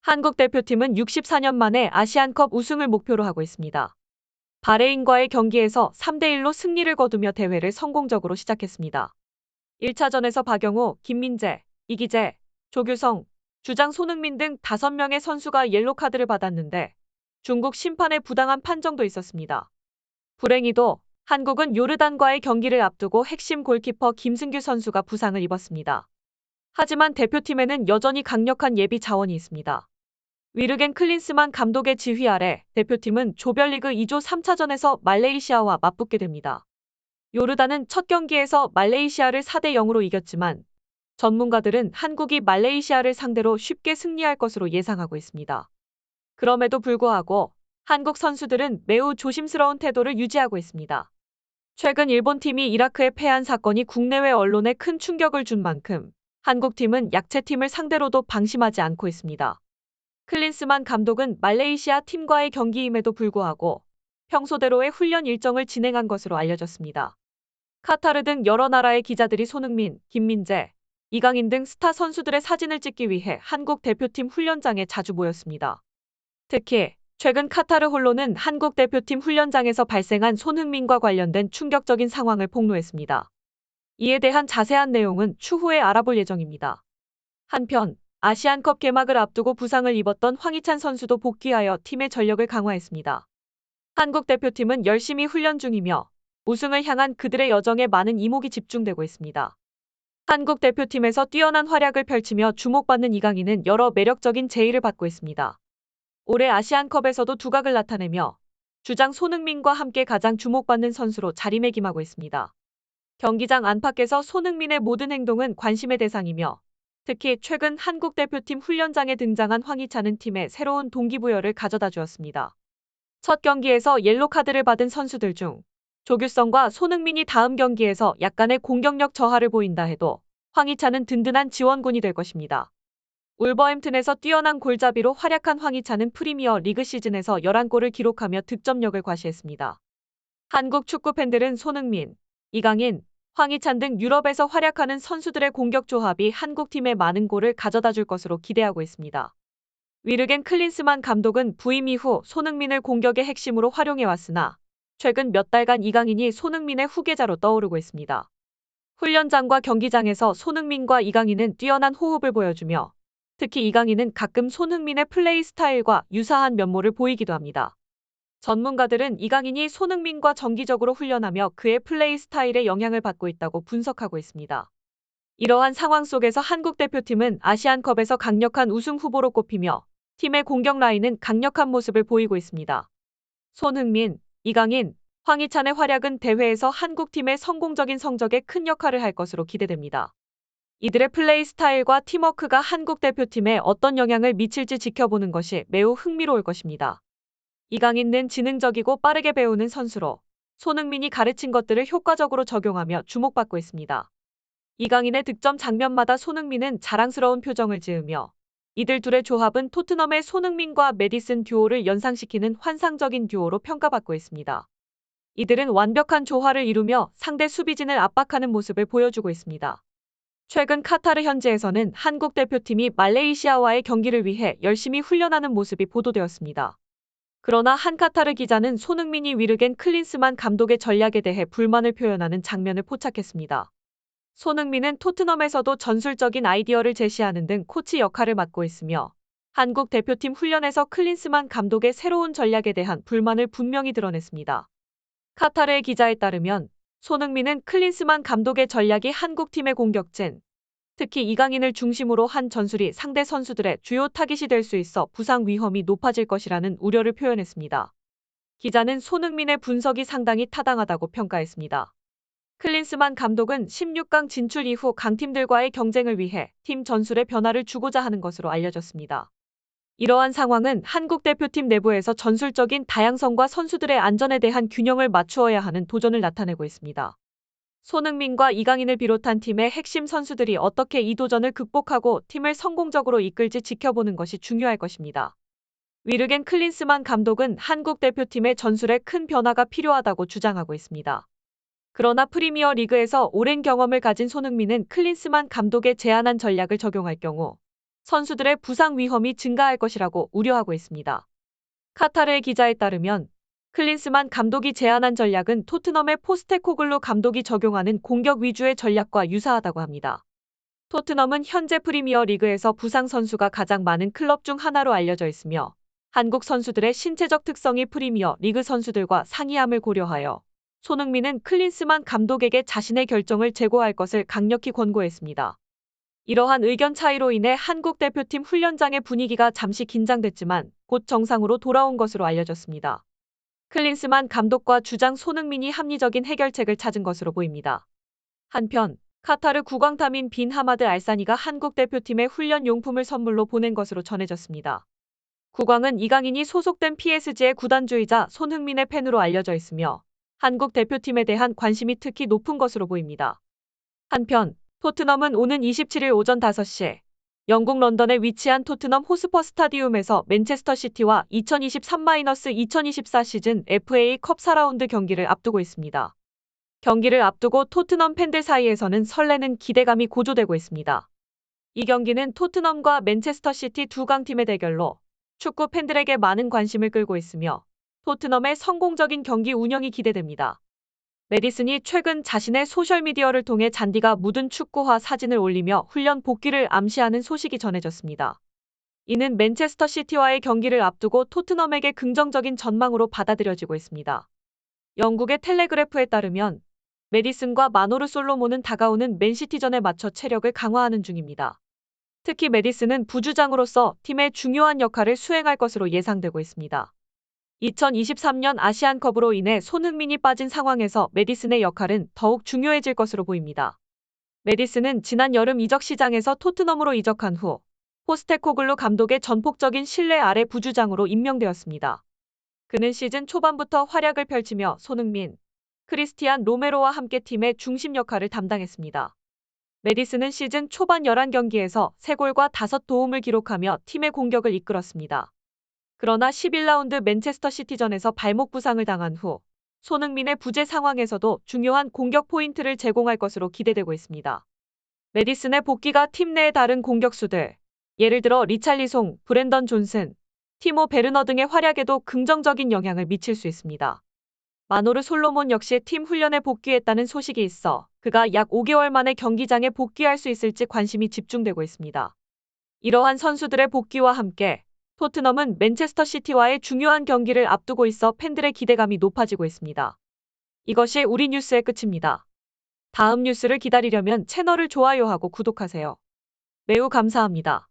한국 대표팀은 64년 만에 아시안컵 우승을 목표로 하고 있습니다. 바레인과의 경기에서 3대1로 승리를 거두며 대회를 성공적으로 시작했습니다. 1차전에서 박영호, 김민재, 이기재, 조규성, 주장 손흥민 등 5명의 선수가 옐로카드를 받았는데 중국 심판의 부당한 판정도 있었습니다. 불행히도 한국은 요르단과의 경기를 앞두고 핵심 골키퍼 김승규 선수가 부상을 입었습니다. 하지만 대표팀에는 여전히 강력한 예비 자원이 있습니다. 위르겐 클린스만 감독의 지휘 아래 대표팀은 조별리그 2조 3차전에서 말레이시아와 맞붙게 됩니다. 요르단은 첫 경기에서 말레이시아를 4대0으로 이겼지만 전문가들은 한국이 말레이시아를 상대로 쉽게 승리할 것으로 예상하고 있습니다. 그럼에도 불구하고 한국 선수들은 매우 조심스러운 태도를 유지하고 있습니다. 최근 일본팀이 이라크에 패한 사건이 국내외 언론에 큰 충격을 준 만큼 한국팀은 약체팀을 상대로도 방심하지 않고 있습니다. 클린스만 감독은 말레이시아 팀과의 경기임에도 불구하고 평소대로의 훈련 일정을 진행한 것으로 알려졌습니다. 카타르 등 여러 나라의 기자들이 손흥민, 김민재, 이강인 등 스타 선수들의 사진을 찍기 위해 한국 대표팀 훈련장에 자주 모였습니다. 특히 최근 카타르 언론은 한국 대표팀 훈련장에서 발생한 손흥민과 관련된 충격적인 상황을 폭로했습니다. 이에 대한 자세한 내용은 추후에 알아볼 예정입니다. 한편 아시안컵 개막을 앞두고 부상을 입었던 황희찬 선수도 복귀하여 팀의 전력을 강화했습니다. 한국 대표팀은 열심히 훈련 중이며 우승을 향한 그들의 여정에 많은 이목이 집중되고 있습니다. 한국 대표팀에서 뛰어난 활약을 펼치며 주목받는 이강인은 여러 매력적인 제의를 받고 있습니다. 올해 아시안컵에서도 두각을 나타내며 주장 손흥민과 함께 가장 주목받는 선수로 자리매김하고 있습니다. 경기장 안팎에서 손흥민의 모든 행동은 관심의 대상이며 특히 최근 한국 대표팀 훈련장에 등장한 황희찬은 팀에 새로운 동기부여를 가져다 주었습니다. 첫 경기에서 옐로카드를 받은 선수들 중 조규성과 손흥민이 다음 경기에서 약간의 공격력 저하를 보인다 해도 황희찬은 든든한 지원군이 될 것입니다. 울버햄튼에서 뛰어난 골잡이로 활약한 황희찬은 프리미어 리그 시즌에서 11골을 기록하며 득점력을 과시했습니다. 한국 축구 팬들은 손흥민, 이강인, 황희찬 등 유럽에서 활약하는 선수들의 공격 조합이 한국팀에 많은 골을 가져다 줄 것으로 기대하고 있습니다. 위르겐 클린스만 감독은 부임 이후 손흥민을 공격의 핵심으로 활용해왔으나 최근 몇 달간 이강인이 손흥민의 후계자로 떠오르고 있습니다. 훈련장과 경기장에서 손흥민과 이강인은 뛰어난 호흡을 보여주며 특히 이강인은 가끔 손흥민의 플레이 스타일과 유사한 면모를 보이기도 합니다. 전문가들은 이강인이 손흥민과 정기적으로 훈련하며 그의 플레이 스타일에 영향을 받고 있다고 분석하고 있습니다. 이러한 상황 속에서 한국 대표팀은 아시안컵에서 강력한 우승 후보로 꼽히며 팀의 공격 라인은 강력한 모습을 보이고 있습니다. 손흥민, 이강인, 황희찬의 활약은 대회에서 한국팀의 성공적인 성적에 큰 역할을 할 것으로 기대됩니다. 이들의 플레이 스타일과 팀워크가 한국 대표팀에 어떤 영향을 미칠지 지켜보는 것이 매우 흥미로울 것입니다. 이강인은 지능적이고 빠르게 배우는 선수로 손흥민이 가르친 것들을 효과적으로 적용하며 주목받고 있습니다. 이강인의 득점 장면마다 손흥민은 자랑스러운 표정을 지으며 이들 둘의 조합은 토트넘의 손흥민과 메디슨 듀오를 연상시키는 환상적인 듀오로 평가받고 있습니다. 이들은 완벽한 조화를 이루며 상대 수비진을 압박하는 모습을 보여주고 있습니다. 최근 카타르 현지에서는 한국 대표팀이 말레이시아와의 경기를 위해 열심히 훈련하는 모습이 보도되었습니다. 그러나 한 카타르 기자는 손흥민이 위르겐 클린스만 감독의 전략에 대해 불만을 표현하는 장면을 포착했습니다. 손흥민은 토트넘에서도 전술적인 아이디어를 제시하는 등 코치 역할을 맡고 있으며 한국 대표팀 훈련에서 클린스만 감독의 새로운 전략에 대한 불만을 분명히 드러냈습니다. 카타르의 기자에 따르면 손흥민은 클린스만 감독의 전략이 한국팀의 공격진, 특히 이강인을 중심으로 한 전술이 상대 선수들의 주요 타깃이 될 수 있어 부상 위험이 높아질 것이라는 우려를 표현했습니다. 기자는 손흥민의 분석이 상당히 타당하다고 평가했습니다. 클린스만 감독은 16강 진출 이후 강팀들과의 경쟁을 위해 팀 전술에 변화를 주고자 하는 것으로 알려졌습니다. 이러한 상황은 한국 대표팀 내부에서 전술적인 다양성과 선수들의 안전에 대한 균형을 맞추어야 하는 도전을 나타내고 있습니다. 손흥민과 이강인을 비롯한 팀의 핵심 선수들이 어떻게 이 도전을 극복하고 팀을 성공적으로 이끌지 지켜보는 것이 중요할 것입니다. 위르겐 클린스만 감독은 한국 대표팀의 전술에 큰 변화가 필요하다고 주장하고 있습니다. 그러나 프리미어 리그에서 오랜 경험을 가진 손흥민은 클린스만 감독의 제안한 전략을 적용할 경우 선수들의 부상 위험이 증가할 것이라고 우려하고 있습니다. 카타르의 기자에 따르면 클린스만 감독이 제안한 전략은 토트넘의 포스테코글루 감독이 적용하는 공격 위주의 전략과 유사하다고 합니다. 토트넘은 현재 프리미어 리그에서 부상 선수가 가장 많은 클럽 중 하나로 알려져 있으며 한국 선수들의 신체적 특성이 프리미어 리그 선수들과 상이함을 고려하여 손흥민은 클린스만 감독에게 자신의 결정을 재고할 것을 강력히 권고했습니다. 이러한 의견 차이로 인해 한국 대표팀 훈련장의 분위기가 잠시 긴장됐지만 곧 정상으로 돌아온 것으로 알려졌습니다. 클린스만 감독과 주장 손흥민이 합리적인 해결책을 찾은 것으로 보입니다. 한편 카타르 국왕탐인 빈 하마드 알사니가 한국 대표팀에 훈련 용품을 선물로 보낸 것으로 전해졌습니다. 국왕은 이강인이 소속된 PSG의 구단주이자 손흥민의 팬으로 알려져 있으며 한국 대표팀에 대한 관심이 특히 높은 것으로 보입니다. 한편 토트넘은 오는 27일 오전 5시 영국 런던에 위치한 토트넘 호스퍼 스타디움에서 맨체스터 시티와 2023-2024 시즌 FA컵 4라운드 경기를 앞두고 있습니다. 경기를 앞두고 토트넘 팬들 사이에서는 설레는 기대감이 고조되고 있습니다. 이 경기는 토트넘과 맨체스터 시티 두 강팀의 대결로 축구 팬들에게 많은 관심을 끌고 있으며 토트넘의 성공적인 경기 운영이 기대됩니다. 메디슨이 최근 자신의 소셜미디어를 통해 잔디가 묻은 축구화 사진을 올리며 훈련 복귀를 암시하는 소식이 전해졌습니다. 이는 맨체스터 시티와의 경기를 앞두고 토트넘에게 긍정적인 전망으로 받아들여지고 있습니다. 영국의 텔레그래프에 따르면 메디슨과 마노르 솔로몬은 다가오는 맨시티전에 맞춰 체력을 강화하는 중입니다. 특히 메디슨은 부주장으로서 팀의 중요한 역할을 수행할 것으로 예상되고 있습니다. 2023년 아시안컵으로 인해 손흥민이 빠진 상황에서 메디슨의 역할은 더욱 중요해질 것으로 보입니다. 메디슨은 지난 여름 이적 시장에서 토트넘으로 이적한 후 포스테코글루 감독의 전폭적인 신뢰 아래 부주장으로 임명되었습니다. 그는 시즌 초반부터 활약을 펼치며 손흥민, 크리스티안 로메로와 함께 팀의 중심 역할을 담당했습니다. 메디슨은 시즌 초반 11경기에서 3골과 5도움을 기록하며 팀의 공격을 이끌었습니다. 그러나 11라운드 맨체스터 시티전에서 발목 부상을 당한 후 손흥민의 부재 상황에서도 중요한 공격 포인트를 제공할 것으로 기대되고 있습니다. 메디슨의 복귀가 팀 내의 다른 공격수들, 예를 들어 리찰리송, 브랜던 존슨, 티모 베르너 등의 활약에도 긍정적인 영향을 미칠 수 있습니다. 마노르 솔로몬 역시 팀 훈련에 복귀했다는 소식이 있어 그가 약 5개월 만에 경기장에 복귀할 수 있을지 관심이 집중되고 있습니다. 이러한 선수들의 복귀와 함께 토트넘은 맨체스터 시티와의 중요한 경기를 앞두고 있어 팬들의 기대감이 높아지고 있습니다. 이것이 우리 뉴스의 끝입니다. 다음 뉴스를 기다리려면 채널을 좋아요하고 구독하세요. 매우 감사합니다.